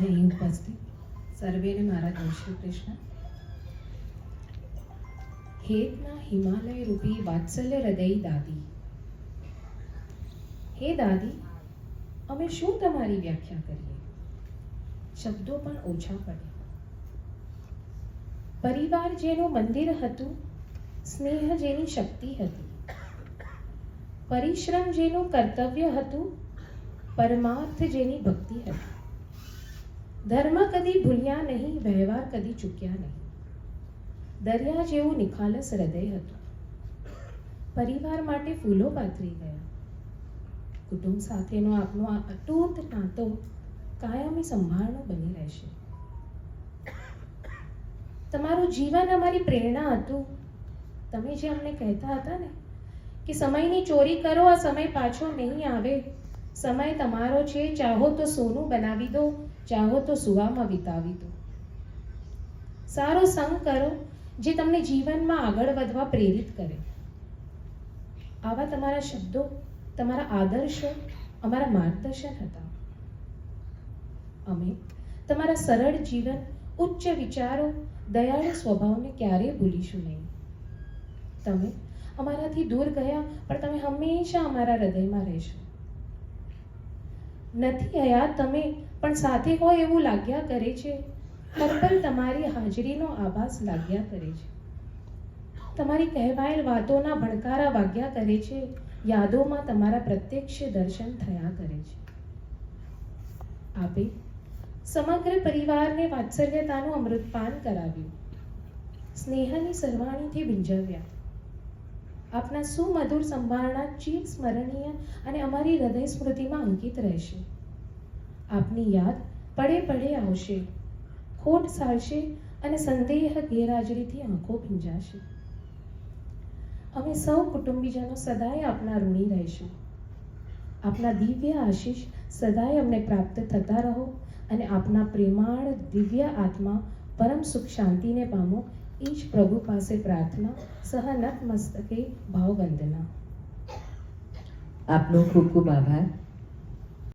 અહીં ઉપસ્થિત સર્વેને મારા જય શ્રી કૃષ્ણ. હેતના હિમાલય રૂપી વાત્સલ્ય હૃદય દાદી. હે દાદી, અમે શું તમારી વ્યાખ્યા કરીએ? શબ્દો પણ ઓછા પડે. પરિવાર જેનું મંદિર હતું, સ્નેહ જેની શક્તિ હતી, પરિશ્રમ જેનું કર્તવ્ય હતું, પરમાર્થ જેની ભક્તિ હતી. ધર્મ કદી ભૂલ્યા નહીં, વ્યવહાર કદી ચૂક્યા નહીં. દરિયા જેવું નિખાલસ હૃદય હતું. પરિવાર માટે ફૂલો પાથરી ગયા. કુટુંબ સાથેનો આપનો આ અતૂટ નાતો કાયમી સંભાળનો બની રહેશે. તમારું જીવન અમારી પ્રેરણા હતું. તમે જે અમને કહેતા હતા ને કે સમયની ચોરી કરો, આ સમય પાછો નહીં આવે. સમય તમારો છે, ચાહો તો સોનું બનાવી દો, ચાહો તો સુવામાં વિતાવી દો. સારો સંગ કરો જે તમને જીવનમાં આગળ વધવા પ્રેરિત કરે. આવા તમારા શબ્દો, તમારા આદર્શો અમારા માર્ગદર્શન હતા. અમે તમારા સરળ જીવન, ઉચ્ચ વિચારો, દયાળુ સ્વભાવને ક્યારેય ભૂલીશું નહીં. તમે અમારાથી દૂર ગયા, પણ તમે હંમેશા અમારા હૃદયમાં રહેશો. નથી હયાત તમે, પણ સાથે હોય એવું લાગ્યા કરે છે. હર પલ તમારી હાજરીનો આભાસ લાગ્યા કરે છે. તમારી કહેવાયેલ વાતોના ભણકારા વાગ્યા કરે છે. યાદોમાં તમારા પ્રત્યક્ષ દર્શન થયા કરે છે. આપે સમગ્ર પરિવારને વાત્સલ્યતાનું અમૃતપાન કરાવ્યું. સ્નેહની સરવાણીથી ભીંજવ્યા. આપના સુમધુર સંભાળના ચીર સ્મરણીય અને અમારી હૃદય સ્મૃતિમાં અંકિત રહેશે. આપની યાદ પડે પડે આવશે, ખોટ સારશે અને સંદેહ ગેરહાજરીથી આંખો ભીંજાશે. અમે સૌ કુટુંબીજનો સદાય આપના ઋણી રહીશું. આપના દિવ્ય આશીષ સદાય અમને પ્રાપ્ત થતા રહો અને આપના પ્રેમાળ દિવ્ય આત્મા પરમ સુખ શાંતિને પામો. એ જ પ્રભુ પાસે પ્રાર્થના, સહનત મસ્તકે ભાવવંદના. આપનો ખૂબ ખૂબ આભાર.